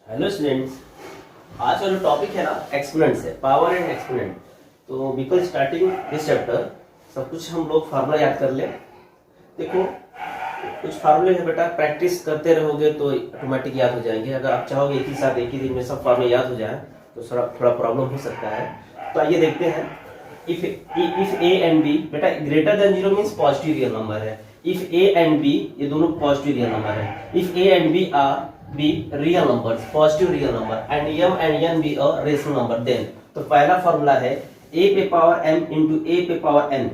Hello students. आज का जो टॉपिक है ना एक्सपोनेंट्स है, पावर एंड एक्सपोनेंट। तो बिफोर स्टार्टिंग दिस चैप्टर सब कुछ हम लोग फार्मूला याद कर ले। देखो कुछ फार्मूले है बेटा, प्रैक्टिस करते रहोगे तो ऑटोमेटिक याद हो जाएंगे। अगर आप चाहोगे एक ही साथ एक ही दिन में सब फार्मूले याद हो जाए तो थोड़ा प्रॉब्लम हो सकता है। तो आइए देखते हैं। इफ ए एंड बी, बेटा greater than zero means positive real number है। इफ ए एंड बी, ये दोनों पॉजिटिव रियल नंबर है। If A and B are be real numbers, positive real number, and M and N be a rational number, then तो पहला formula है A पे power M into A पे power N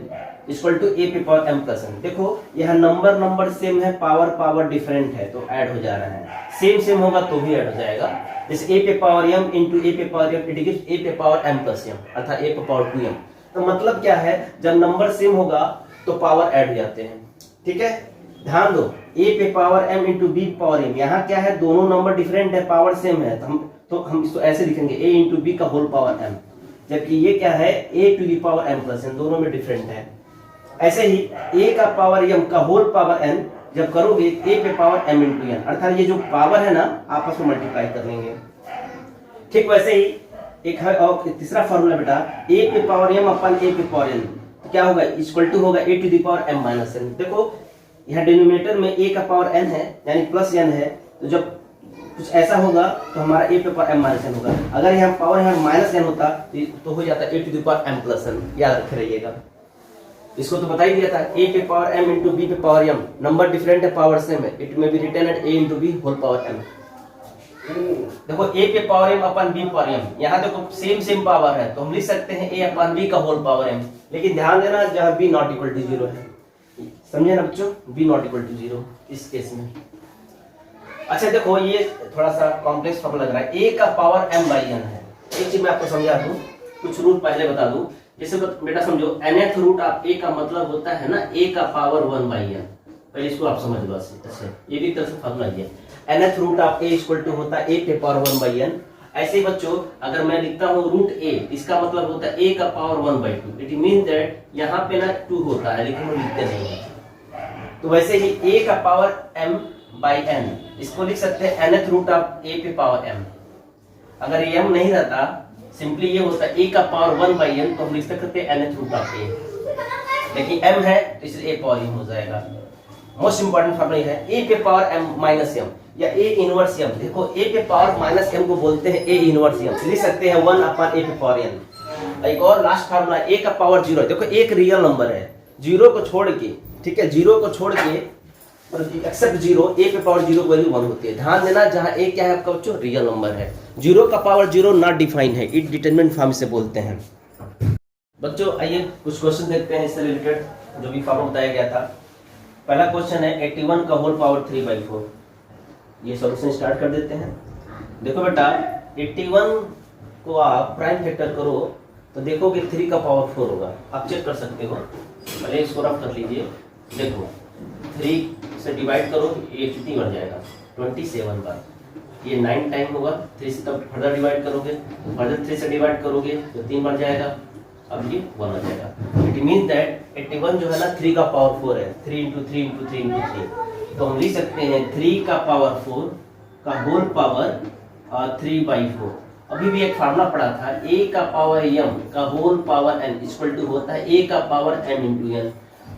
equal to ए पे power M plus N. देखो यह number same है, power different है तो ऐड हो जा रहा है। सेम होगा तो भी ऐड हो जाएगा। जैसे ए पे पावर एम इंटू ए पे power M, it gives A पे पावर एम प्लस एम, अर्थात ए पे पावर 2m। तो मतलब क्या है, जब नंबर सेम होगा तो पावर ऐड हो जाते हैं। ठीक है, ध्यान दो। ए पे power m into B power m, यहाँ क्या है, दोनों नंबर डिफरेंट है, पावर सेम है, तो हम इसको ऐसे लिखेंगे a इंटू बी का होल पावर m। जबकि ये क्या है, a to the power m plus n, दोनों में डिफरेंट है। ऐसे ही a का पावर m का होल पावर n जब करोगे a पे पावर m इंटू n, अर्थात ये जो पावर है ना आपस में मल्टीप्लाई कर लेंगे। ठीक वैसे ही एक है और तीसरा फॉर्मूला बेटा, a पे पावर m अपन a पे पावर n, तो क्या होगा, इक्वल टू होगा a to the power m minus n। देखो यहाँ डिनोमिनेटर में a का पावर n है यानी प्लस n है, तो जब कुछ ऐसा होगा तो हमारा a पे पावर m माइनस n होगा। अगर यहाँ पावर यहाँ माइनस n होता तो हो जाता a to the power m plus n। याद रखे रहिएगा, इसको तो बता ही दिया था। a पे पावर m इंटू b पे पावर m, नंबर डिफरेंट है, पावर सेम है, it may be written as a into b whole power m। देखो a पे power m upon b power m, यहाँ देखो सेम पावर है तो हम लिख सकते हैं a अपन b का होल पावर m। लेकिन ध्यान देना जहाँ b not equal to zero है, समझे ना बच्चों, b not equal to zero इस केस में। अच्छा देखो ये थोड़ा सा कॉम्प्लेक्स फॉर्मूला लग रहा है। a का पावर m बाई n है। एक चीज मैं आपको समझा दूं, कुछ रूट पहले बता दूं। जैसे बेटा समझो nth रूट आप a का मतलब होता है ना a का पावर 1 बाई n। पहले इसको आप समझ लो अच्छे, ये भी तरह से फॉर्मूला है। nth रूट आप a इक्वल टू होता है a पे पावर 1 बाई n। ऐसे ही बच्चों अगर मैं लिखता हूँ रूट a, इसका मतलब होता है a का power 1 by 2। It mean that यहाँ पे ना 2 होता है लेकिन हम लिखते नहीं है। तो वैसे ही a का पावर m बाई n, इसको लिख सकते हैं nth रूट ऑफ a पे पावर m। अगर ये m नहीं रहता, सिंपली ये होता है a का पावर 1 बाई n, तो हम लिख सकते हैं nth रूट ऑफ a। लेकिन m है तो इसलिए a पावर m हो जाएगा। मोस्ट इंपॉर्टेंट फॉर्मूला है a पे पावर m माइनस m या a इनवर्स m। देखो a पे पावर माइनस m को बोलते हैं a इनवर्स m, लिख सकते हैं 1 अपन a पे पावर n। एक और लास्ट फॉर्मूला, a का पावर 0। देखो एक रियल नंबर है, जीरो को छोड़ के, ठीक है, जीरो को छोड़ के एक्सेप्ट जीरो, a पे पावर 0 वैल्यू 1 होती है। ध्यान देना जहां a क्या है आपका बच्चों, रियल नंबर है। जीरो का पावर 0 नॉट डिफाइन है, इट डिटरमिनेंट फॉर्म से बोलते हैं। बच्चों आइए कुछ क्वेश्चन देखते हैं इससे रिलेटेड जो भी फॉर्मूला बताया गया था। पहला क्वेश्चन है 81 का होल पावर 3/4। ये सॉल्यूशन स्टार्ट कर देते हैं। देखो बेटा 81 को आप प्राइम फैक्टर करो तो देखोगे 3 का पावर 4 होगा। आप चेक कर सकते हो, पहले इसको रफ कर लीजिए। देखो 3 से डिवाइड करो, ये कितनी बढ़ जाएगा, 27 बार। ये 9 टाइम होगा। 3 से तब फर्दर डिवाइड करोगे, फर्दर 3 से डिवाइड करोगे तो 3 बढ़ जाएगा, अब ये 1 आ जाएगा। इट मीन दैट 81 जो है ना 3 का पावर 4 है, 3 इंटू 3 इंटू 3 इंटू 3। तो हम लिख सकते हैं 3 का पावर 4 का होल पावर 3/4। अभी भी एक फार्मूला पढ़ा था, a का पावर m का whole power n equal to होता है a का पावर m इंटू n।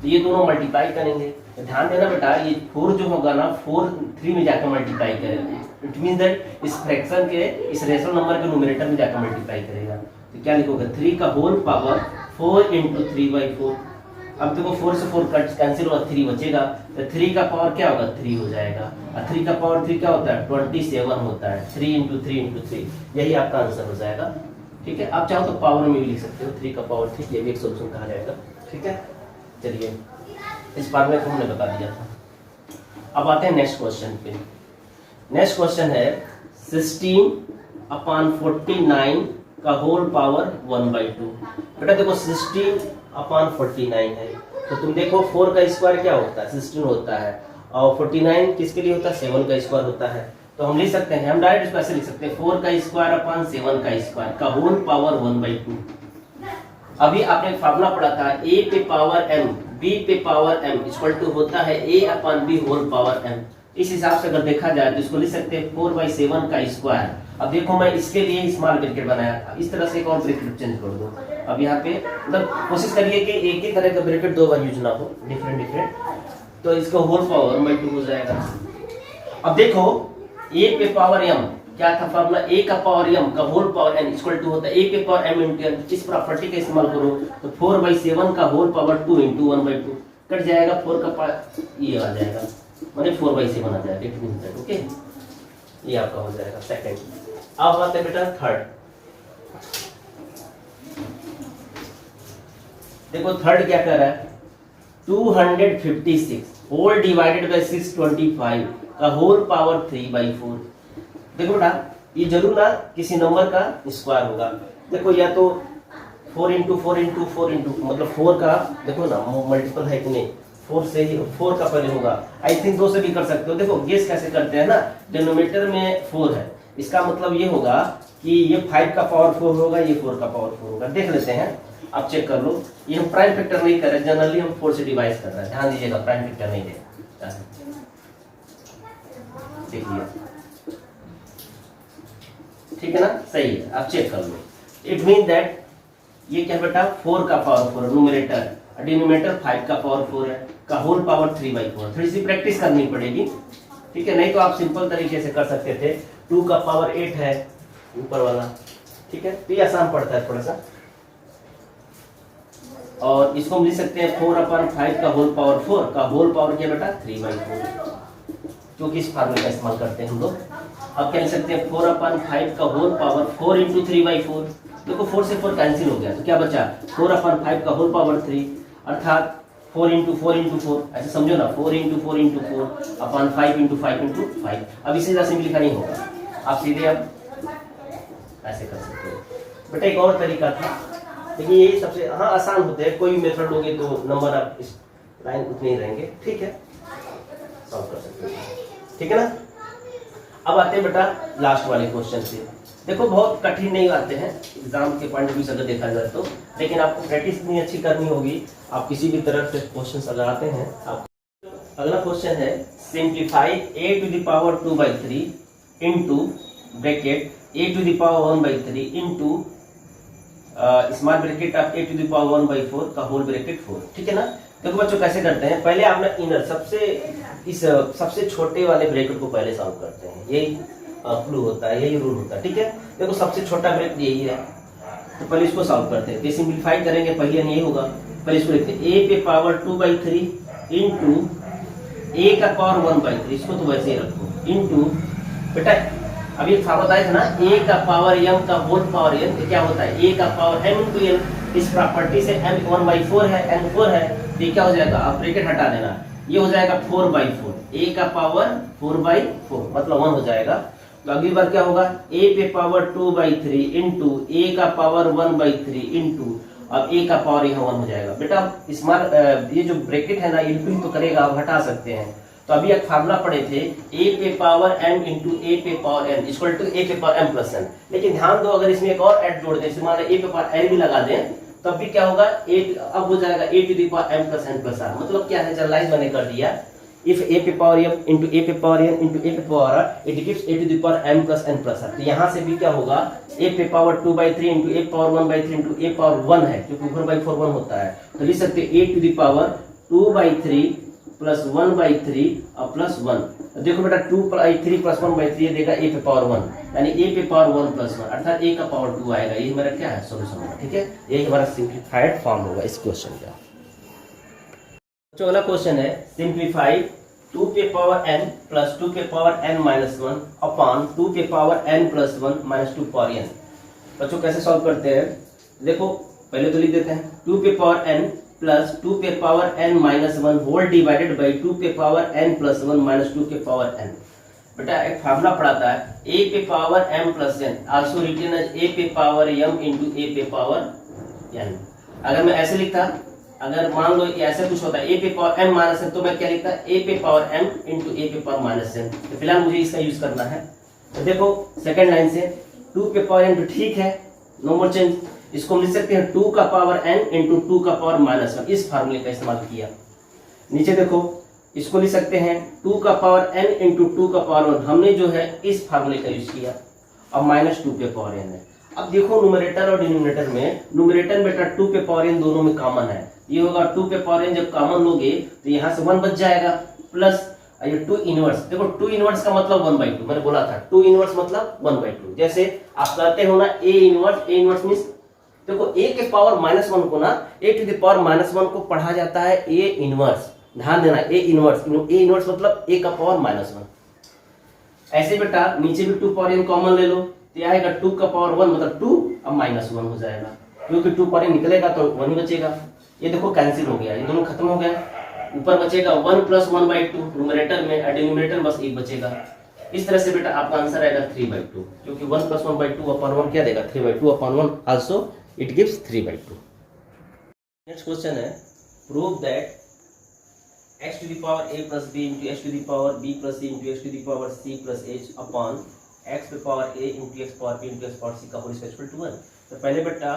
तो ये दोनों मल्टीप्लाई करेंगे। तो ध्यान देना बेटा, ये 4 जो होगा ना 4 3 में जाकर मल्टीप्लाई करेंगे। इट मीन दैट इस फ्रैक्शन के, इस रेशनल नंबर के न्यूमरेटर में जाकर मल्टीप्लाई करेगा। तो क्या लिखोगे, 3 का होल पावर 4 इंटू 3/4। अब देखो 4 से 4 कैंसिल होगा, 3 बचेगा, तो 3 का पावर क्या होगा, 3 हो जाएगा। और 3 का पावर 3 क्या होता है, 27 होता है। 3 इंटू 3 इंटू 3, यही आपका आंसर हो जाएगा। ठीक है, आप चाहो तो पावर में भी लिख सकते हो, 3 का पावर 3, ये भी एक सोल्यूशन कहा जाएगा। ठीक है, चलिए इस फॉर्मूले को हमने बता दिया था। अब आते हैं नेक्स्ट क्वेश्चन पे। नेक्स्ट क्वेश्चन है 16/49 का होल पावर 1/2। बेटा देखो 16/49 है, तो तुम देखो 4 का स्क्वायर क्या होता है, 16 होता है, और 49 किसके लिए होता है, 7 का स्क्वायर होता है। तो हम लिख सकते हैं, हम डायरेक्ट इसको ऐसे लिख सकते हैं, 4 का स्क्वायर अपन 7 का स्क्वायर का होल पावर 1/2। अभी आपने फार्मूला पढ़ा था a पे पावर m b पे पावर m इक्वल टू होता है a upon b whole power m। इस हिसाब से अगर देखा जाए तो इसको लिख सकते हैं 4/7 का स्क्वायर। अब देखो मैं इसके लिए स्मॉल ब्रैकेट बनाया था, इस तरह से एक और ब्रैकेट चेंज कर दो। अब यहाँ पे मतलब कोशिश करिए कि एक ही तरह का ब्रैकेट दो बार यूज ना हो, डिफरेंट। तो इसका होल पावर 1/2 हो जाएगा। अब देखो a पे पावर m क्या था फॉर्मूला, a का पावर m का whole power n equal to होता है a पे पावर m इंटू n। इस प्रॉपर्टी का इस्तेमाल करो तो 4/7 का होल पावर 2 इंटू 1/2 कट जाएगा, 4 का पावर ये आ जाएगा, माने 4/7 आ जाएगा। इट मींस दैट ओके, ये आपका हो जाएगा सेकंड। अब आते हैं बेटा थर्ड। देखो थर्ड क्या कर रहा है, 256 होल डिवाइडेड बाय 625 का होल पावर 3/4। देखो बेटा ये जरूर ना किसी नंबर का स्क्वायर होगा। देखो या तो 4 इंटू 4 इंटू 4 इंटू मतलब 4 का देखो ना मल्टीपल है कि नहीं, 4 से ही 4 का पहले होगा। आई थिंक 2 से भी कर सकते हो। देखो गेस कैसे करते हैं ना, डिनोमिनेटर में 4 है, इसका मतलब ये होगा कि ये 5 का पावर 4 होगा, ये 4 का पावर 4 होगा। देख लेते हैं, आप चेक कर लो। ये हम प्राइम फैक्टर नहीं कर रहे, जनरली हम 4 से डिवाइड कर रहे हैं, ध्यान दीजिएगा, प्राइम फैक्टर नहीं देगा। देखिए ठीक है ना, सही है, आप चेक कर लो। इट मीन दैट ये क्या बेटा 4 का पावर 4 न्यूमरेटर, डिनोमिनेटर 5 का पावर 4 है, का होल पावर 3/4। थोड़ी सी प्रैक्टिस करनी पड़ेगी, ठीक है, नहीं तो आप सिंपल तरीके से कर सकते थे। 2 का पावर 8 है ऊपर वाला, ठीक है, तो ये आसान पड़ता है थोड़ा सा। और इसको हम लिख सकते हैं 4/5 का होल पावर 4 का होल पावर क्या बेटा 3/4, क्योंकि इस फार्मूले का इस्तेमाल करते हैं हम लोग। अब क्या लिख सकते हैं 4/5 का होल पावर 4 इंटू 3/4। देखो 4 से 4 कैंसिल हो गया तो क्या बचा 4/5 का होल पावर 3, अर्थात 4 इंटू 4 इंटू 4, ऐसे समझो ना 4 into 4 into 4 upon 5 into 5 into 5। अब इसे ज़्यादा सिंपलीफाई नहीं होगा, आप सीधे अब ऐसे कर सकते हो। बेटा एक और तरीका था, देखिए ये सबसे हाँ आसान होते हैं, कोई भी मेथड लोगे तो नंबर आप इस लाइन उतने ही रहेंगे, ठीक है, सॉल्व कर सकते हो, ठीक है ना। अब आते हैं बेटा लास्ट वाले क्वेश्चन से। देखो बहुत कठिन नहीं आते हैं एग्जाम के पॉइंट ऑफ व्यू से अगर देखा जाए तो, लेकिन आपको प्रैक्टिस इतनी अच्छी करनी होगी, आप किसी भी तरह से क्वेश्चन अगर आते हैं आप। अगला क्वेश्चन है simplify a to the power 2/3 into bracket a to the power 1/3 into small bracket आप a टू द पावर 1/4 का होल ब्रैकेट 4, ठीक है ना। देखो बच्चों कैसे करते हैं, पहले आप ना इनर सबसे छोटे वाले ब्रैकेट को पहले सॉल्व करते हैं, यही क्लू होता है, यही रूल होता है, ठीक है। देखो सबसे छोटा ब्रैकेट यही है, तो पहले इसको सॉल्व करते हैं। तो सिंप्लीफाई करेंगे, पहले यही होगा, पहले इसको लिखते हैं a पे पावर 2/3 इंटू a का पावर 1/3, इसको तो वैसे ही रखो, इंटू बेटा अभी एक फार्मूला बताया था ना a का पावर m का होल पावर n, तो क्या होता है a का पावर m इंटू n। इस प्रॉपर्टी से m 1/4 है, n 4 है, तो ये क्या हो जाएगा, आप ब्रैकेट हटा देना, ये हो जाएगा 4/4, a का पावर 4/4 मतलब 1 हो जाएगा। तो अगली बार क्या होगा a पे पावर 2/3 इंटू a का पावर 1/3 इंटू, अब a का पावर यहाँ 1 हो जाएगा। बेटा ये जो ब्रैकेट है ना ये भी तो करेगा, आप हटा सकते हैं। तो अभी एक फार्मूला पढ़े थे a पे पावर m इंटू a पे power n equal to a पे पावर m प्लस n। लेकिन ध्यान दो अगर इसमें एक और ऐड जोड़ दें, मान लो a पे पावर n भी लगा दें, तब भी क्या होगा अब हो जाएगा a to the power m plus n plus r। मतलब क्या है, जनरलाइज मैंने कर दिया, इफ a पे पावर m इंटू a पे पावर n इंटू a पे power r it gives a to the power m plus n plus r। तो यहाँ से भी क्या होगा a पे power 2/3 into a power 1/3 into a power 1 है, क्योंकि 1/4 1 होता है, तो लिख सकते हैं a to the power 2/3 plus 1/3 और प्लस 1। देखो बेटा 2/3 प्लस 1/3 ये देगा a पे पावर 1, यानी a पे पावर 1 प्लस 1 अर्थात a का पावर 2 आएगा। ये हमारा क्या है सोल्यूशन होगा, ठीक है, यही हमारा सिंप्लीफाइड फॉर्म होगा इस क्वेश्चन का। तो अगला क्वेश्चन है सिंप्लीफाई 2 पे पावर n प्लस 2 पे पावर n माइनस 1 अपॉन 2 पे power n plus 1 minus 2 power n। बच्चों कैसे सॉल्व करते हैं, देखो पहले तो लिख देते हैं 2 पे पावर n प्लस 2 पे power n minus 1 whole divided by 2 पे पावर n प्लस 1 माइनस 2 पे पावर n। बेटा एक फार्मूला पढ़ाता है a पे power m plus n also written as a पे पावर m इंटू a पे पावर n। अगर मैं ऐसे लिखता, अगर मान लो ऐसे कुछ होता है a पे पावर m माइनस n, तो मैं क्या लिखता a पे पावर m इंटू a पे पावर माइनस n। तो फिलहाल मुझे इसका यूज करना है। तो देखो सेकंड लाइन से 2 पे पावर n तो ठीक है, नो मोर चेंज, इसको हम लिख सकते हैं 2 का पावर n इंटू 2 का पावर माइनस 1, इस फार्मूले का इस्तेमाल किया। नीचे देखो इसको लिख सकते हैं 2 का पावर n इंटू 2 का पावर 1। हमने जो है इस फार्मूले का यूज किया। अब माइनस 2 पे पावर n है। अब देखो न्यूमरेटर और डिनोमिनेटर में, न्यूमरेटर बेटा 2 पे पावर n दोनों में कॉमन है। ये होगा 2 पे पावर n, जब कॉमन लोगे तो यहाँ से 1 बच जाएगा, प्लस ये 2 इनवर्स। देखो 2 इनवर्स का मतलब 1/2, मैंने बोला था 2 इनवर्स मतलब 1/2। जैसे आप कहते हो ना a इनवर्स मींस, देखो a के पावर -1 को ना a टू द पावर -1 को पढ़ा जाता है a इनवर्स। ध्यान देना, a इनवर्स मतलब a का पावर -1। ऐसे बेटा नीचे भी 2 पावर n कॉमन ले लो, तो यह आएगा 2 का पावर 1 मतलब 2, अब -1 हो जाएगा, क्योंकि 2 पावर n निकलेगा तो 1 ही बचेगा। ये देखो कैंसिल हो गया, ये दोनों खत्म हो गया। ऊपर बचेगा 1 + 1/2 न्यूमरेटर में, और डिनोमिनेटर बस 1 बचेगा। इस तरह से बेटा आपका आंसर आएगा 3/2, क्योंकि 1 + 1/2 अपॉन 1 क्या देगा, 3/2 upon 1, also it gives 3/2। Next question है, prove that x to the power a plus b into x to the power b plus c into x to the power c plus h upon x to the power a into x power b into x power c का whole square equal to 1। तो पहले बेटा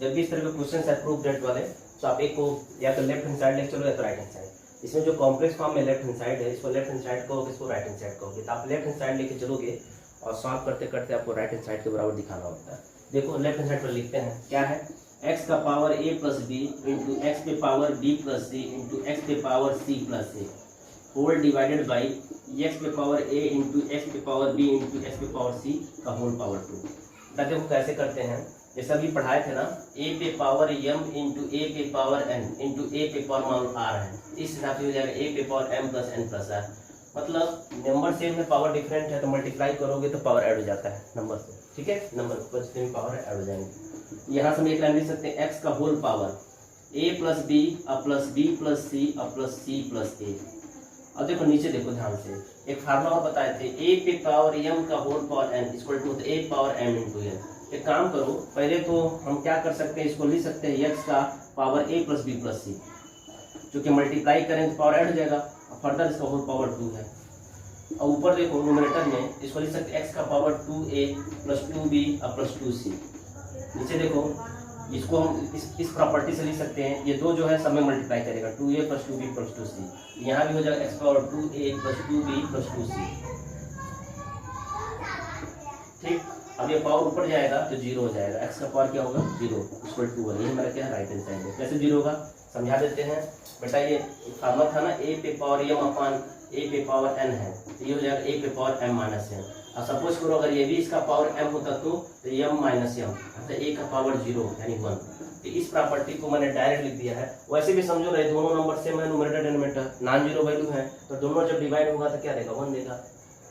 जब भी इस तरह के question है प्रूफ दैट वाले, तो आप एक को या तो लेफ्ट हैंड साइड लेके चलो या तो राइट हैंड साइड। इसमें जो कॉम्प्लेक्स फॉर्म में लेफ्ट हैंड साइड है, इसको लेफ्ट हैंड साइड कहोगे, इसको राइट हैंड साइड कहोगे। तो आप लेफ्ट हैंड साइड लेके चलोगे और सॉल्व करते करते आपको राइट हैंड साइड के बराबर दिखाना होता है। देखो लेफ्ट हैंड साइड पर लिखते हैं, क्या है, x का power a plus b into x पे power b plus c into x पे power c plus a whole divided by x पे पावर a इंटू एक्स पे पावर b इंटू एक्स पे पावर c का whole power 2। देखो कैसे करते हैं, जैसा अभी पढ़ाए थे ना, a पे पावर m इंटू a पे पावर n इंटू a पे पावर r है, इस हिसाब से हो जाएगा a पे power m plus n plus r। मतलब नंबर सेम में पावर डिफरेंट है तो मल्टीप्लाई करोगे तो पावर ऐड हो जाता है नंबर से, ठीक है, नंबर बचते में पावर ऐड हो जाएंगे। यहाँ से हम एक लाइन लिख सकते हैं, x का whole power a plus b plus b plus c plus c plus a। अब देखो नीचे देखो ध्यान से, एक फार्मूला और बताए थे, a पे पावर m का whole power n equal to a power m into n। एक काम करो, पहले तो हम क्या कर सकते हैं, इसको लिख सकते हैं x का power a plus b plus c, जो कि मल्टीप्लाई करें तो पावर ऐड हो जाएगा, फर्दर इसका होल पावर 2 है। और ऊपर देखो न्यूमरेटर में इसको लिख सकते हैं x का power 2a plus 2b plus 2c। नीचे देखो इसको हम इस प्रॉपर्टी से लिख सकते हैं, ये दो जो है सब में मल्टीप्लाई करेगा, 2a plus 2b plus 2c। यहाँ भी हो जाएगा x power 2a plus 2b plus 2c। ठीक, अब ये पावर ऊपर जाएगा तो 0 हो जाएगा, x का पावर क्या होगा 0 इक्वल टू 1। ये हमारा क्या है, राइट हैंड साइड है। कैसे 0 होगा समझा देते हैं बेटा। ये फार्मूला था ना, a पे पावर m अपॉन a पे पावर n है, तो ये हो जाएगा a पे पावर m माइनस n। अब सपोज करो अगर ये भी इसका पावर m होता तो m माइनस m, अर्थात a का पावर 0 यानी 1। तो इस प्रॉपर्टी को मैंने डायरेक्ट लिख दिया है। वैसे भी समझो रहे दोनों नंबर सेम है, numerator denominator non zero value है, तो दोनों जब डिवाइड होगा तो क्या देगा 1 देगा,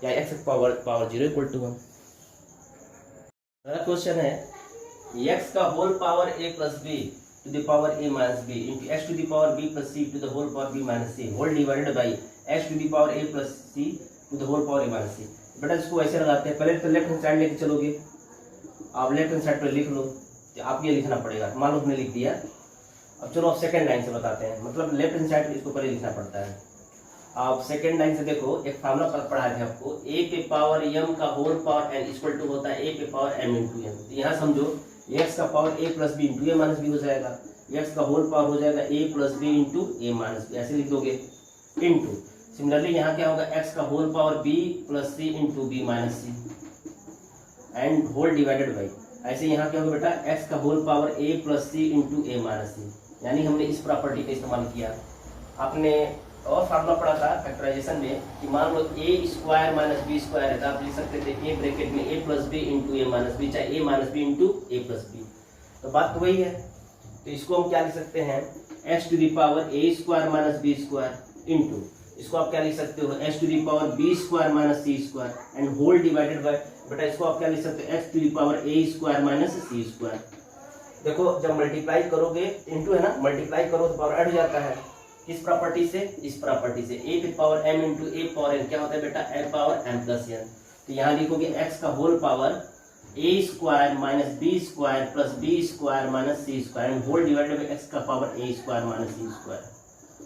या x पावर 0 इक्वल टू 1। अगला क्वेश्चन है, x का whole power a plus b to the power a minus b into x to the power b plus c to the whole power b minus c whole divided by x to the power a plus c to the whole power a minus c। बेटा इसको ऐसे लगाते हैं, पहले तो left hand side लेके चलोगे, आप लेफ्ट हैंड साइड पर लिख लो, तो आप ये लिखना पड़ेगा, मान लो हमने लिख दिया। अब चलो आप सेकंड लाइन से बताते हैं, मतलब लेफ्ट हैंड साइड इसको पहले लिखना पड़ता है। आप सेकंड लाइन से देखो, एक फार्मूला पढ़ाए थे आपको, a पे पावर m का whole power n equal to होता है a पे पावर m इंटू n। तो यहाँ समझो x का power a plus B into A minus B हो जाएगा, x का होल पावर हो जाएगा a plus B into A minus B, ऐसे लिख दोगे, इंटू सिमिलरली यहाँ क्या होगा, x का whole power b plus c into b minus c and whole divided by, ऐसे यहाँ क्या होगा बेटा, x का whole power a plus c into A minus c. यानी हमने इस प्रॉपर्टी का इस्तेमाल किया। आपने और फार्मूला पढ़ा था फैक्टराइजेशन में कि मान लो a square minus B square है, तो आप लिख सकते थे a ब्रैकेट में a plus B into A minus B, चाहे a minus B into A plus B. तो बात तो वही है, तो इसको हम क्या लिख सकते हैं, x to the power a square minus B square into, इसको आप क्या लिख सकते हो, x to the power b square minus C square and whole divided by, बेटा इसको आप क्या लिख सकते हो, x to the power a square minus C square. देखो जब मल्टीप्लाई करोगे, इंटू है ना, मल्टीप्लाई करो तो पावर ऐड हो जाता है, किस प्रॉपर्टी से, इस प्रॉपर्टी से, a पे पावर m इंटू ए पावर n क्या होता है बेटा, a power m plus n। तो यहाँ लिखोगे x का whole power a square minus B square plus b square minus C square and whole divided by x का power a square minus C square.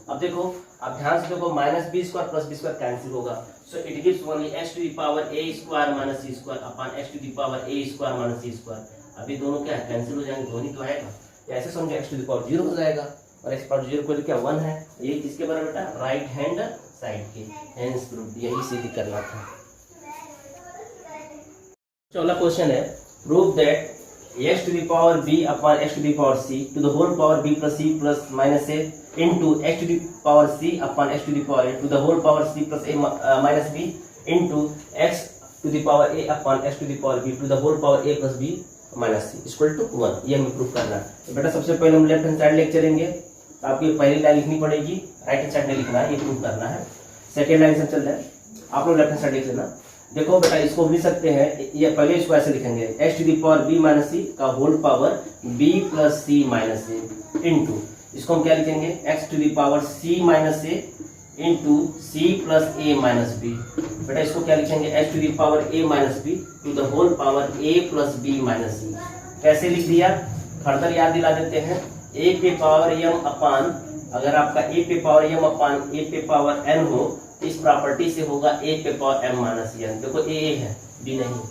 अब देखो, अब ध्यान से देखो, minus B square plus b square cancel होगा, so it gives only x to the power a square minus C square upon x to the power a square minus C square. अभी दोनों क्या कैंसिल हो जाएंगे, दोनों तो आएगा, ऐसे समझो x टू द पावर 0 हो जाएगा और x पावर 0 को क्या 1 है, ये किसके बराबर बेटा, राइट हैंड साइड के, हेंस प्रूव, यही सीधी करना था। चौथा क्वेश्चन है, prove that x to the power b upon x to the power c to the whole power b plus c plus minus a into x to the power c upon x to the power a to the whole power c plus a minus b into x to the power a upon x to the power b to the whole power a plus b minus c equal to 1। ये हमें prove करना है। तो बेटा सबसे पहले हम left hand side लेके चलेंगे, तो आपकी पहली लाइन लिखनी पड़ेगी, राइट हैंड साइड में लिखना है, ये प्रूव करना है। सेकेंड लाइन से चल रहा है, आप लोग लेफ्ट हैंड साइड लिख लेना। देखो बेटा इसको लिख सकते हैं, ये पहले इसको ऐसे लिखेंगे, x to the power b minus c का whole power b plus c minus a into, इसको हम क्या लिखेंगे, x to the power c minus a into c plus a minus b। बेटा इसको क्या लिखेंगे, x to the power a minus b to the whole power a plus b minus c। कैसे लिख दिया, फर्दर याद दिला देते हैं, a पे पावर m अपान, अगर आपका a पे पावर m अपान a पे पावर n हो, इस प्रॉपर्टी से होगा a पे पावर m माइनस n। देखो a है, b नहीं।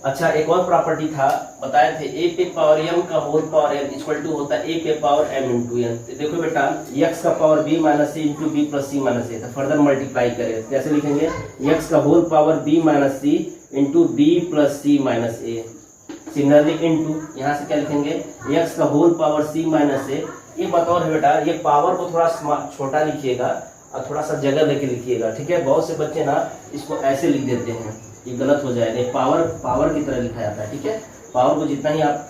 अच्छा एक और प्रॉपर्टी था, बताए थे a पे पावर m का whole power n equal to होता है a पे पावर m इंटू n। देखो बेटा x का power b minus c into b plus c minus a, तो फर्दर मल्टीप्लाई करें, कैसे लिखेंगे, x का whole power b minus c into b plus c minus a। Similarly into, यहाँ से क्या लिखेंगे, x का whole power c minus a। ये बतौर है बेटा, ये पावर को थोड़ा छोटा लिखिएगा और थोड़ा सा जगह लेके लिखिएगा, ठीक है। बहुत से बच्चे ना इसको ऐसे लिख देते हैं, ये गलत हो जाएगा। पावर की तरह लिखा जाता है, ठीक है। पावर को जितना ही आप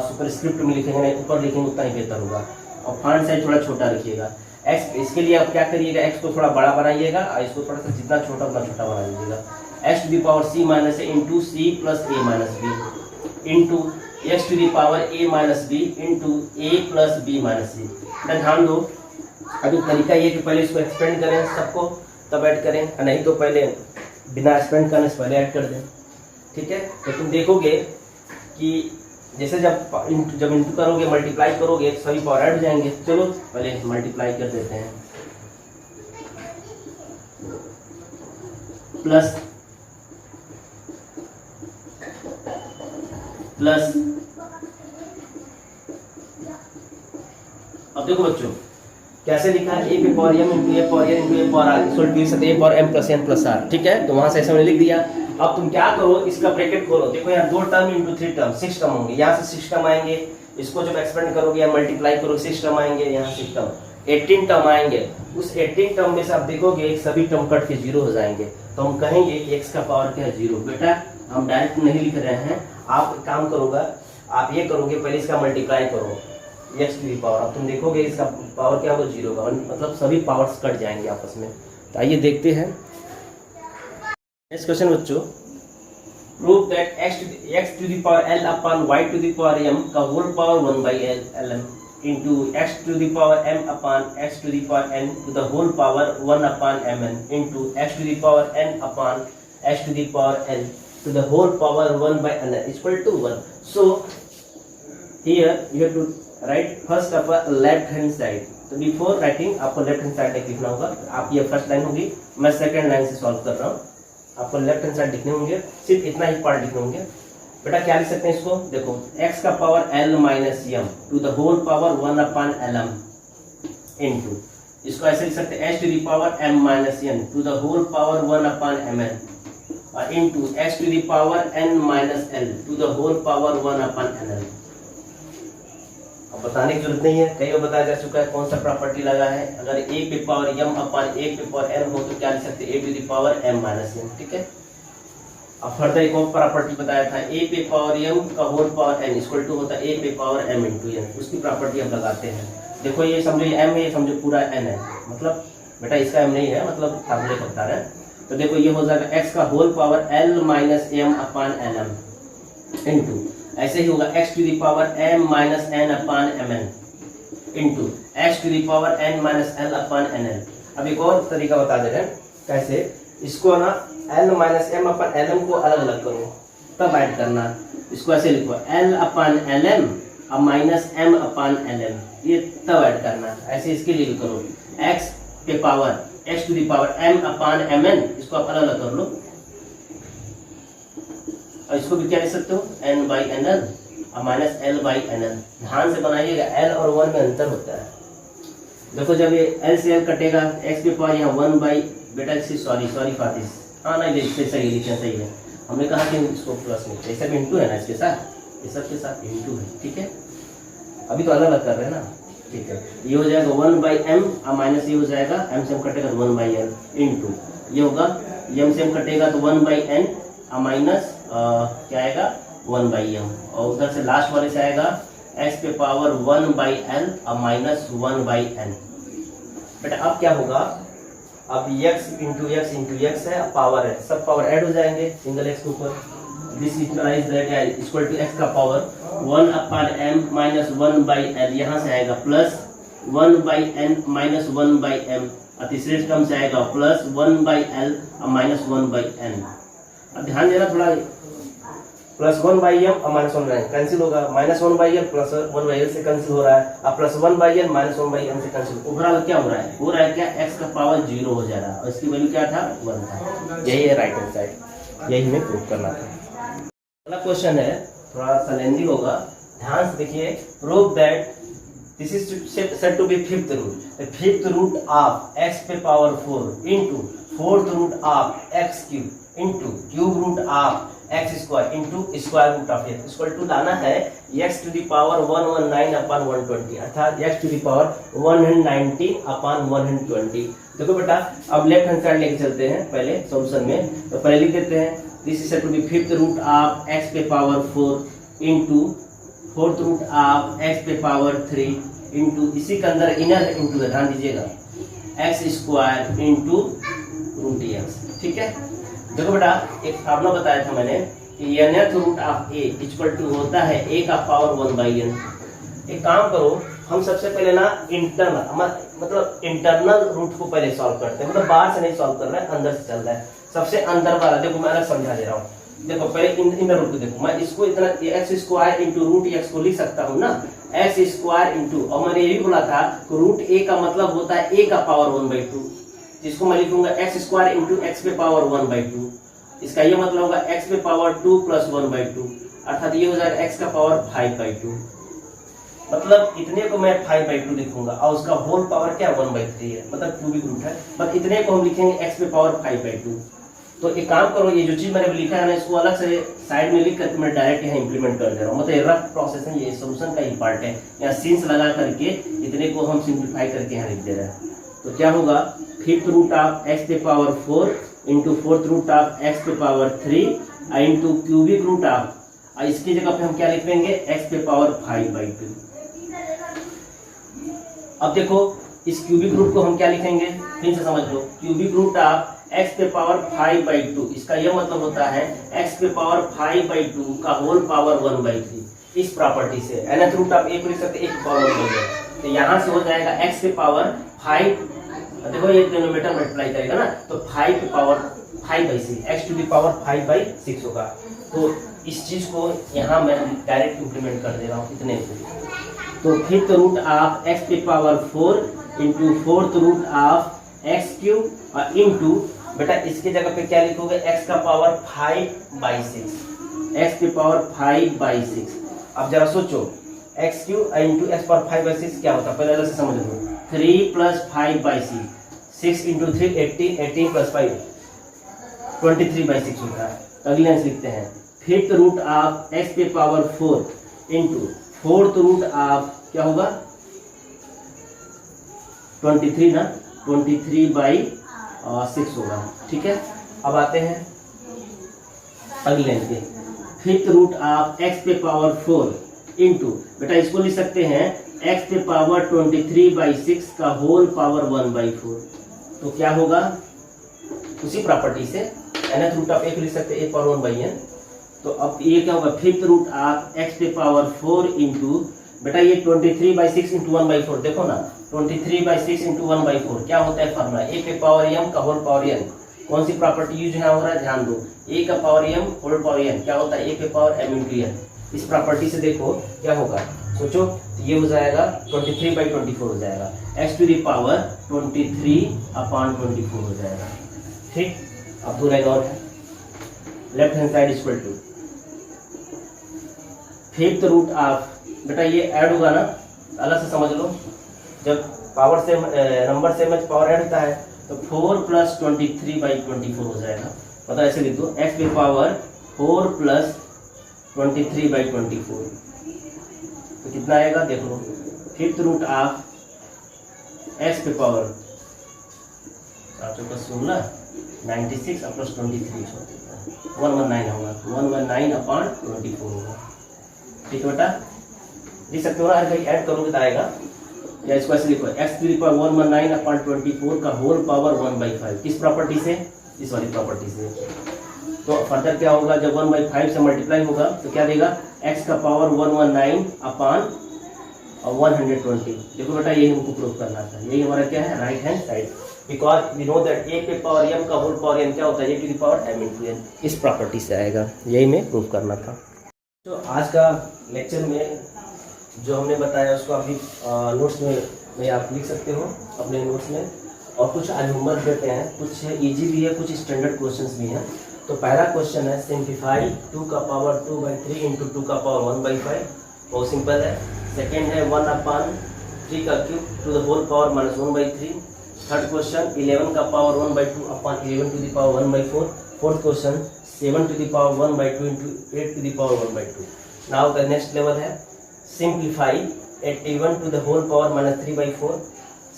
सुपरस्क्रिप्ट में लिखेंगे ना, ऊपर लिखेंगे उतना ही बेहतर होगा। और फॉन्ट साइज थोड़ा छोटा लिखिएगा। एक्स, इसके लिए आप क्या करिएगा, एक्स को थोड़ा बड़ा बनाइएगा और इसको थोड़ा सा जितना छोटा उतना छोटा बना लीजिएगा। X to the power c minus a into c plus a minus B into x to the power a minus B into A plus b minus c. ध्यान दो, अभी तरीका ये कि पहले इसको एक्सपेंड करें सबको, तब ऐड करें, नहीं तो पहले बिना एक्सपेंड करने से पहले ऐड कर दें, ठीक है। तो तुम देखोगे कि जैसे जब इंटू करोगे, मल्टीप्लाई करोगे, सभी पावर ऐड हो जाएंगे। चलो पहले मल्टीप्लाई कर देते हैं, प्लस प्लस, अब देखो बच्चों कैसे लिखा है, ए पे power m into A power n into A power r equal to A power m plus n plus r, ठीक है। तो वहां से ऐसे मैंने लिख दिया। अब तुम क्या करो, इसका ब्रैकेट खोलो, देखो यहाँ 2 टर्म इंटू 3 टर्म, 6 टर्म होंगे, यहाँ से 6 टर्म आएंगे। इसको जब एक्सपेंड करोगे या मल्टीप्लाई करोगे 6 टर्म आएंगे, यहाँ 6 टर्म, 18 टर्म आएंगे। उस 18 टर्म में से आप देखोगे सभी टर्म कट के 0 हो जाएंगे, तो हम कहेंगे कि x का पावर क्या है, 0। बेटा हम डायरेक्ट नहीं लिख रहे हैं, आप काम करोगे, आप ये करोगे, पहले इसका मल्टीप्लाई करो x की पावर, अब तुम देखोगे इसका पावर क्या होगा, 0 का, मतलब सभी पावर्स कट जाएंगे आपस में। तो आइए देखते हैं नेक्स्ट क्वेश्चन बच्चों। Prove that x to the power l upon y to the power m का whole power 1 by ln into x to the power m upon x to the power n to the whole power 1 upon mn into x to the power n upon x to the power n to the whole power 1 by n is equal to 1। So here you have to write first of all left hand side। तो before writing आपको left hand side लिखना होगा। आप ये first line होगी, मैं second line से solve कर रहा हूँ, आपको लेफ्ट हैंड साइड लिखने होंगे, सिर्फ इतना ही पार्ट लिखने होंगे। बेटा क्या लिख सकते हैं इसको, देखो x का power l minus m to the whole power 1 upon lm into, इसको ऐसे लिख सकते हैं h to the power m minus n to the whole power 1 upon mn और into h to the power n minus l to the whole power 1 upon nl। अब बताने की जरूरत नहीं है, कई बार बताया जा चुका है कौन सा प्रॉपर्टी लगा है। अगर a पे पावर m अपॉन a पे पावर n हो तो क्या लिख सकते हैं, a to the power m minus n, ठीक है। अब फर्दर एक और प्रॉपर्टी बताया था, a पे पावर m का whole power n equal to होता है a पे पावर m इंटू n, उसकी प्रॉपर्टी हम लगाते हैं। देखो ये समझो ये m है, ये समझो पूरा n है, मतलब बेटा इसका m नहीं है, मतलब फार्मूले का बता रहे हैं। तो देखो ये हो जाएगा x का whole power l minus m upon lm into, ऐसे ही होगा x to the power m minus n upon mn into x to the power n minus l upon nl। अब एक और तरीका बता दे रहे हैं कैसे, इसको ना l minus m upon lm को अलग अलग करो, तब ऐड करना। इसको ऐसे लिखो l अपॉन lm और माइनस m अपॉन lm, ये तब ऐड करना। ऐसे इसके लिए भी करो, x पे power x to the power m upon mn, इसको आप अलग अलग कर लो। और इसको भी क्या लिख सकते हो, n बाई nl और माइनस l बाई nl। ध्यान से बनाइएगा, l और 1 में अंतर होता है। देखो जब ये एल से एल कटेगा एक्स के पावर यहाँ 1 बाई बेटा सॉरी फातिश, हाँ नहीं लिखते सही लिखना सही है, हमने कहा कि इसको प्लस में ऐसा भी इंटू है ना इसके साथ, ये सब के साथ इंटू है, ठीक है। अभी तो अलग अलग कर रहे हैं ना, ठीक है। ये हो जाएगा 1 बाई एम और माइनस ये हो जाएगा एम से एम कटेगा तो 1 बाई एल इंटू ये होगा एम से एम कटेगा तो 1 बाई एन और माइनस क्या आएगा 1 बाई एम, और उधर से लास्ट वाले से आएगा एक्स पे पावर 1 बाई एल और माइनस 1 बाई एन। बेटा अब क्या होगा, अब x इंटू एक्स है, पावर है, सब पावर ऐड हो जाएंगे सिंगल x के ऊपर। This implies that equal to x का power 1 upon m minus 1 by l, यहाँ से आएगा plus 1 by n minus 1 by m, और तीसरे टर्म से आएगा प्लस 1 बाई l और माइनस 1 बाई n। अब ध्यान देना थोड़ा, प्लस 1 बाई एम और माइनस 1 बाई एन कैंसिल होगा, minus 1 by L plus 1 by L से कैंसिल हो रहा है, अब plus 1 by L minus 1 by N से कैंसिल। ओवरऑल क्या हो रहा है क्या, x का पावर 0 हो जा रहा है और इसकी वैल्यू क्या था 1 था। यही है राइट हैंड साइड, यही हमें प्रूव करना था। अगला क्वेश्चन है, थोड़ा सा लेंदी होगा, ध्यान से देखिए। Prove that this is said to be fifth root, the fifth root of x पे power 4 into fourth root of x cube into cube root of X square into square root of X equal to लाना है X to the power 119 upon 120, अर्थात X to the power 190 upon 120। देखो बेटा अब left hand side लेके चलते हैं पहले सॉल्यूशन में, तो पहले लिख देते हैं this is to be fifth root of x पे power 4 into fourth root of x पे पावर 3 इनटू इसी के अंदर इनर इंटू ध्यान दीजिएगा x square into root x, ठीक है। देखो बेटा एक फार्मूला बताया था मैंने कि nth root of a equal to होता है a का पावर 1 बाई n। एक काम करो, हम सबसे पहले ना इंटरनल रूट को पहले सॉल्व करते हैं, मतलब बाहर से नहीं सॉल्व कर रहे हैं, अंदर से चल रहा है। सबसे अंदर वाला देखो मैं अलग समझा दे रहा हूँ, देखो पहले इनर रूट को देखो, मैं इसको इतना X square into root X को लिख सकता हूँ ना, एक्स स्क्वायर इंटू, और मैंने ये भी बोला था रूट a का मतलब होता है a का पावर 1/2, जिसको मैं लिखूंगा एक्स स्क्वायर इंटू एक्स पे पावर 1/2, इसका ये मतलब होगा एक्स पे पावर 2 प्लस 1/2, अर्थात ये हो जाएगा एक्स का पावर 5/2, मतलब इतने को मैं 5/2 लिखूंगा और उसका होल पावर क्या 1/3 है, मतलब क्यूबिक रूट है, बट इतने को हम लिखेंगे एक्स पे पावर 5/2। तो एक काम करो, ये जो चीज मैंने लिखा है ना इसको अलग से साइड में लिख करके मैं डायरेक्ट यहाँ इंप्लीमेंट कर दे रहा हूँ, मतलब रफ प्रोसेस है, ये सोल्यूशन का ही पार्ट है। यहाँ सीन्स लगा करके इतने को हम सिंप्लीफाई करके यहाँ लिख दे रहे हैं। तो क्या होगा फिफ्थ रूट ऑफ एक्स पे power 4 into fourth root of x पे power 3 into cubic root of, इसकी जगह पे हम क्या लिख लेंगे एक्स पे पावर 5/2। अब देखो इस क्यूबिक रूट को हम क्या लिखेंगे, फिर से समझ लो, क्यूबिक रूट ऑफ एक्स पे पावर 5/2, इसका यह मतलब होता है एक्स पे पावर 5/2 का होल पावर 1/3। इस प्रॉपर्टी से nth रूट ऑफ a को लिख सकते 1 पावर 1/3, तो यहाँ से हो जाएगा एक्स पे पावर 5, देखो ये डिनोमिनेटर मल्टीप्लाई करेगा ना, तो 5 पे power 5/6 X to the power 5/6 होगा। तो इस चीज को यहाँ मैं डायरेक्ट इंप्लीमेंट कर दे रहा हूँ इतने को। तो फिफ्थ रूट ऑफ एक्स पे power 4 into fourth root of X cube और इंटू बेटा इसके जगह पे क्या लिखोगे एक्स का पावर 5/6, एक्स के पावर 5/6। अब जरा सोचो x cube into x power 5/6 क्या होता है, पहले अलग से समझ लो, 3 प्लस 5/6, 6 इंटू 3 18, 18 प्लस 5 23/6 होता है। अगले आंसर लिखते हैं फिफ्थ रूट ऑफ एक्स पे power 4 into fourth root of क्या होगा 23 ना, 23/6 होगा, ठीक है। अब आते हैं अगले answer, fifth root of x पे पावर 4 इंटू बेटा इसको लिख सकते हैं एक्स पे पावर 23/6 का होल पावर 1/4। तो क्या होगा उसी प्रॉपर्टी से nth रूट ऑफ एक लिख सकते हैं a पावर 1/n। तो अब ये क्या होगा फिफ्थ रूट ऑफ x पे पावर 4 इंटू बेटा ये 23/6 इंटू 1/4, देखो ना 23/6 इंटू 1/4 क्या होता है फॉर्मूला a पे पावर m का होल पावर n। कौन सी प्रॉपर्टी यूज यहाँ हो रहा है ध्यान दो, a का power m whole power n क्या होता है a पे पावर m इंटू n। इस प्रॉपर्टी से देखो क्या होगा, सोचो तो ये हो जाएगा 23/24 हो जाएगा, x टू द पावर 23/24 हो जाएगा, ठीक। अब दो रहेगा और left hand side equal to fifth root of बेटा ये ऐड होगा ना, अलग से समझ लो, जब पावर से नंबर से में पावर ऐड होता है, तो 4 + 23/24 हो जाएगा। मतलब ऐसे लिख दो x की पावर 4 + 23/24, तो कितना आएगा देख लो, 5th रूट ऑफ x की पावर आपके पास सुन ना 96 + 23 119 होगा, 119/24 होगा। ठीक है बेटा, लिख सकते हो ना, अगर ऐड करोगे तो आएगा, या इसको ऐसे लिखो x⁴ 119/24 का होल पावर 1/5। किस प्रॉपर्टी से? इस वाली प्रॉपर्टी से। तो फर्दर क्या होगा, जब 1/5 से मल्टीप्लाई होगा तो क्या देगा, x का पावर 119/120। देखो बेटा, यही हमको प्रूव करना था, यही हमारा क्या है, right hand side, because we know that a पे पावर m का होल पावर n क्या होता है, a⁴m × n। इस प्रॉपर्टी से आएगा, यही में प्रूव करना था। तो आज का लेक्चर में जो हमने बताया उसको अभी नोट्स में आप लिख सकते हो अपने नोट्स में, और कुछ आज होमवर्क देते हैं, कुछ इजी भी है, कुछ स्टैंडर्ड क्वेश्चंस भी हैं। तो पहला क्वेश्चन है सिंप्लीफाई 2 का पावर 2/3 × 2 का पावर 1/5, बहुत सिंपल है। सेकेंड है 1/3 का cube to the whole power -1/3। Third question 11 का power 1/2/11 to the power 1/4। Fourth question 7 to the power 1/2 × 8 to the power 1/2। Now the next level है simplify 81 to the whole power -3/4।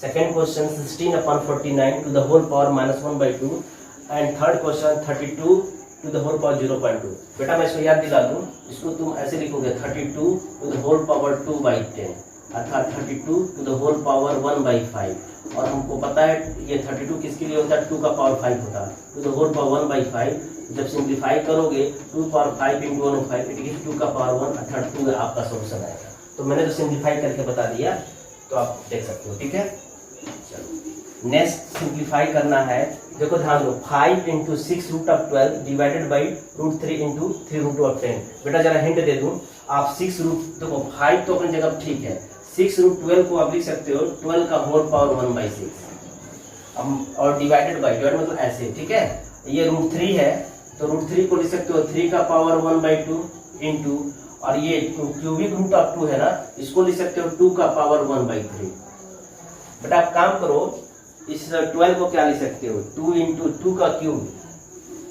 Second question 16/49 to the whole power -1/2। And third question 32 to the whole power 0.2। बेटा मैं इसको याद दिला दूँ, इसको तुम ऐसे लिखोगे 32 टू द होल पावर 2/10, अर्थात 32 टू द होल पावर 1/5। और हमको पता है ये 32 किसके लिए होता है, 2 का पावर 5 होता है, टू द होल पावर 1/5। जब सिंप्लीफाई करोगे 2 पावर 5 × 1 5 इट इज 2 का पावर 1, अर्थात 2 आपका सोल्यूशन आएगा। तो मैंने तो सिंप्लीफाई करके बता दिया, तो आप देख सकते हो। ठीक है, चलो नेक्स्ट सिंप्लीफाई करना है। देखो ध्यान दो, 5 × 6√12 डिवाइडेड बाई √3 × 3√10। बेटा जरा हिंट दे दूं, आप 6 रूट, देखो 5 तो अपनी जगह ठीक है, 6√12 को आप लिख सकते हो 12 का होल पावर 1/6 और डिवाइडेड बाई, डिवाइड मतलब ऐसे, ठीक है। ये √3 है तो √3 को लिख सकते हो 3 का पावर 1/2 इंटू, और ये क्यूबिक रूट ऑफ 2 है ना, इसको लिख सकते हो 2 का पावर 1/3। बेटा आप काम करो, इस 12 को क्या लिख सकते हो, 2 × 2 का क्यूब,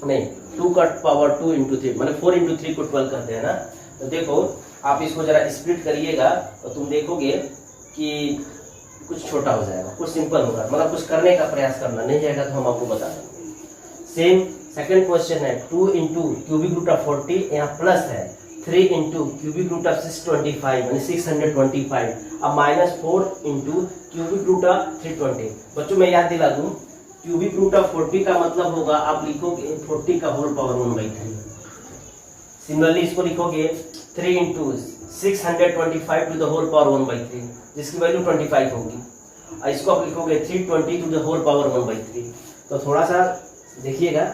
नहीं 2 का पावर 2 × 3, मतलब 4 × 3 को 12 करते हैं ना। तो देखो आप इसको जरा स्प्लिट करिएगा तो तुम देखोगे कि कुछ छोटा हो जाएगा, कुछ सिंपल होगा, मतलब कुछ करने का प्रयास करना, नहीं जाएगा तो हम आपको बता देंगे। सेम सेकंड क्वेश्चन है 2 × क्यूबिक रूट ऑफ 40, यहाँ प्लस है 3 × क्यूबिक रूट ऑफ 625 यानी 625, अब -4 × क्यूबिक रूट ऑफ 320। बच्चों मैं याद दिला दूं, क्यूबिक रूट ऑफ 40 का मतलब होगा आप लिखोगे 40 का होल पावर 1/3। सिमिलरली इसको लिखोगे 3 × 625 टू द होल पावर 1/3, जिसकी वैल्यू 25 होगी, और इसको आप लिखोगे 320 टू द होल पावर 1/3। तो थोड़ा सा देखिएगा,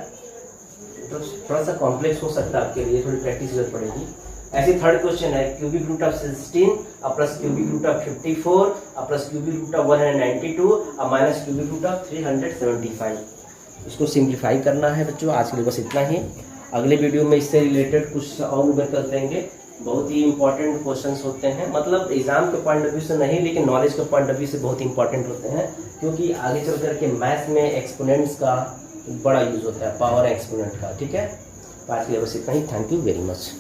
तो थोड़ा सा कॉम्प्लेक्स हो सकता है आपके लिए, थोड़ी प्रैक्टिस जरूरत पड़ेगी। ऐसे थर्ड क्वेश्चन है cubic root of 16 plus cubic root of 54 plus cubic root of 192 और माइनस क्यूबिक रूट ऑफ 375। इसको सिंप्लीफाई करना है बच्चों। आज के लिए बस इतना ही, अगले वीडियो में इससे रिलेटेड कुछ और उम्र कर देंगे। बहुत ही इंपॉर्टेंट क्वेश्चंस होते हैं, मतलब एग्जाम के पॉइंट ऑफ व्यू से नहीं, लेकिन नॉलेज के पॉइंट ऑफ व्यू से बहुत इंपॉर्टेंट होते हैं, क्योंकि आगे चल करके मैथ्स में एक्सपोनेंट्स का बड़ा यूज होता है, पावर एक्सपोनेंट का। ठीक है, आज के लिए बस इतना ही। Thank you very much.